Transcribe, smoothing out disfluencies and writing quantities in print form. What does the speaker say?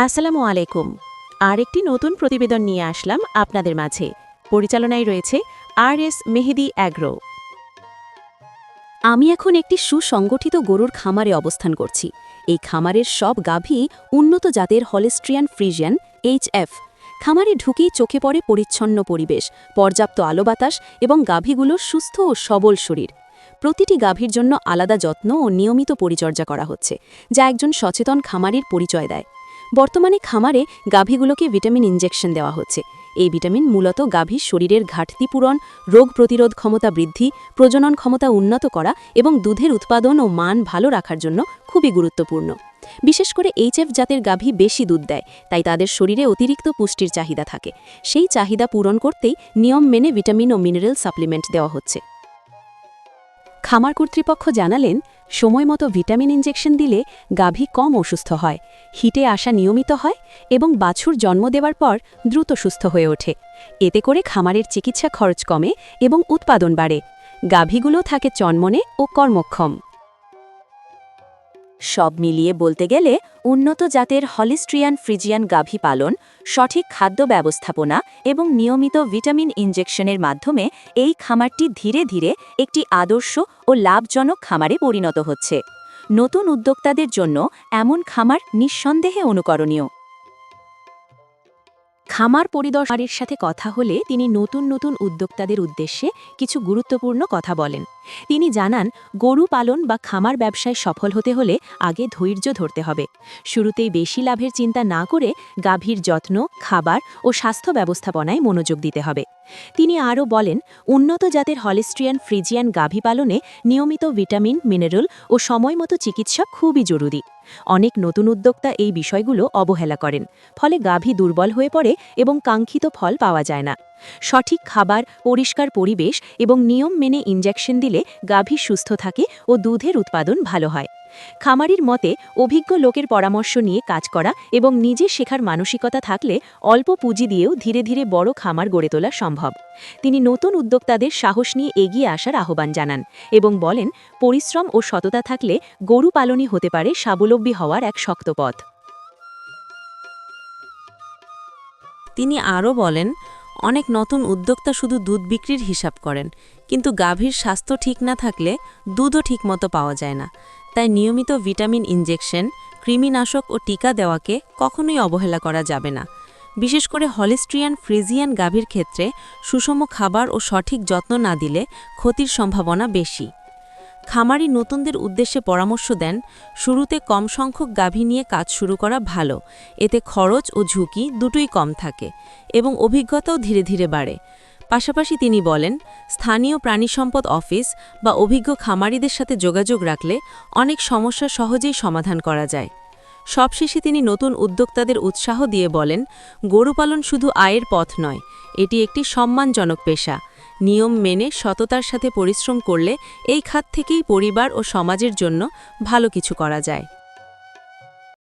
আসসালামু আলাইকুম। আরেকটি নতুন প্রতিবেদন নিয়ে আসলাম আপনাদের মাঝে। পরিচালনায় রয়েছে আর.এস. মেহেদী অ্যাগ্রো। আমি এখন একটি সুসংগঠিত গরুর খামারে অবস্থান করছি। এই খামারের সব গাভী উন্নত জাতের হলিস্ট্রিয়ান ফ্রিজিয়ান HF। খামারে ঢুকেই চোখে পড়ে পরিচ্ছন্ন পরিবেশ, পর্যাপ্ত আলো বাতাস এবং গাভীগুলোর সুস্থ ও সবল শরীর। প্রতিটি গাভীর জন্য আলাদা যত্ন ও নিয়মিত পরিচর্যা করা হচ্ছে, যা একজন সচেতন খামারির পরিচয় দেয়। বর্তমানে খামারে গাভীগুলোকে ভিটামিন ইনজেকশন দেওয়া হচ্ছে। এই ভিটামিন মূলত গাভীর শরীরের ঘাটতি পূরণ, রোগ প্রতিরোধ ক্ষমতা বৃদ্ধি, প্রজনন ক্ষমতা উন্নত করা এবং দুধের উৎপাদন ও মান ভালো রাখার জন্য খুবই গুরুত্বপূর্ণ। বিশেষ করে HF জাতের গাভী বেশি দুধ দেয়, তাই তাদের শরীরে অতিরিক্ত পুষ্টির চাহিদা থাকে। সেই চাহিদা পূরণ করতেই নিয়ম মেনে ভিটামিন ও মিনারেল সাপ্লিমেন্ট দেওয়া হচ্ছে। খামার কর্তৃপক্ষ জানালেন, সময়মতো ভিটামিন ইনজেকশন দিলে গাভী কম অসুস্থ হয়, হিটে আসা নিয়মিত হয় এবং বাছুর জন্ম দেওয়ার পর দ্রুত সুস্থ হয়ে ওঠে। এতে করে খামারের চিকিৎসা খরচ কমে এবং উৎপাদন বাড়ে। গাভীগুলো থাকে চনমনে ও কর্মক্ষম। সব মিলিয়ে বলতে গেলে উন্নত জাতের হলিস্ট্রিয়ান ফ্রিজিয়ান গাভী পালন, সঠিক খাদ্য ব্যবস্থাপনা এবং নিয়মিত ভিটামিন ইনজেকশনের মাধ্যমে এই খামারটি ধীরে ধীরে একটি আদর্শ ও লাভজনক খামারে পরিণত হচ্ছে। নতুন উদ্যোক্তাদের জন্য এমন খামার নিঃসন্দেহে অনুকরণীয়। খামার পরিদর্শকের সাথে কথা হলে তিনি নতুন নতুন উদ্যোক্তাদের উদ্দেশ্যে কিছু গুরুত্বপূর্ণ কথা বলেন। তিনি জানান, গরু পালন বা খামার ব্যবসায় সফল হতে হলে আগে ধৈর্য ধরতে হবে। শুরুতেই বেশি লাভের চিন্তা না করে গাভীর যত্ন, খাবার ও স্বাস্থ্য ব্যবস্থাপনায় মনোযোগ দিতে হবে। তিনি আরও বলেন, উন্নত জাতের হলিস্ট্রিয়ান ফ্রিজিয়ান গাভী পালনে নিয়মিত ভিটামিন, মিনারেল ও সময়মতো চিকিৎসা খুবই জরুরি। অনেক নতুন উদ্যোক্তা এই বিষয়গুলো অবহেলা করেন, ফলে গাভী দুর্বল হয়ে পড়ে এবং কাঙ্ক্ষিত ফল পাওয়া যায় না। সঠিক খাবার, পরিষ্কার পরিবেশ এবং নিয়ম মেনে ইনজেকশন দিলে গাভী সুস্থ থাকে ও দুধের উৎপাদন ভালো হয়। খামারির মতে, অভিজ্ঞ লোকের পরামর্শ নিয়ে কাজ করা এবং নিজে শেখার মানসিকতা থাকলে অল্প পুঁজি দিয়েও ধীরে ধীরে বড় খামার গড়ে তোলা সম্ভব। তিনি নতুন উদ্যোক্তাদের সাহস নিয়ে এগিয়ে আসার আহ্বান জানান এবং বলেন, পরিশ্রম ও সততা থাকলে গরু পালনই হতে পারে স্বাবলম্বী হওয়ার এক শক্ত পথ। তিনি আরও বলেন, অনেক নতুন উদ্যোক্তা শুধু দুধ বিক্রির হিসাব করেন, কিন্তু গাভীর স্বাস্থ্য ঠিক না থাকলে দুধও ঠিকমতো পাওয়া যায় না। তাই নিয়মিত ভিটামিন ইনজেকশন, কৃমিনাশক ও টিকা দেওয়াকে কখনোই অবহেলা করা যাবে না। বিশেষ করে হলিস্ট্রিয়ান ফ্রিজিয়ান গাভীর ক্ষেত্রে সুষম খাবার ও সঠিক যত্ন না দিলে ক্ষতির সম্ভাবনা বেশি। খামারি নতুনদের উদ্দেশ্যে পরামর্শ দেন, শুরুতে কম সংখ্যক গাভী নিয়ে কাজ শুরু করা ভালো। এতে খরচ ও ঝুঁকি দুটোই কম থাকে এবং অভিজ্ঞতাও ধীরে ধীরে বাড়ে। পাশাপাশি তিনি বলেন, স্থানীয় প্রাণিসম্পদ অফিস বা অভিজ্ঞ খামারিদের সাথে যোগাযোগ রাখলে অনেক সমস্যা সহজেই সমাধান করা যায়। সবশেষে তিনি নতুন উদ্যোক্তাদের উৎসাহ দিয়ে বলেন, গরু পালন শুধু আয়ের পথ নয়, এটি একটি সম্মানজনক পেশা। নিয়ম মেনে সততার সাথে পরিশ্রম করলে এই খাত থেকেই পরিবার ও সমাজের জন্য ভালো কিছু করা যায়।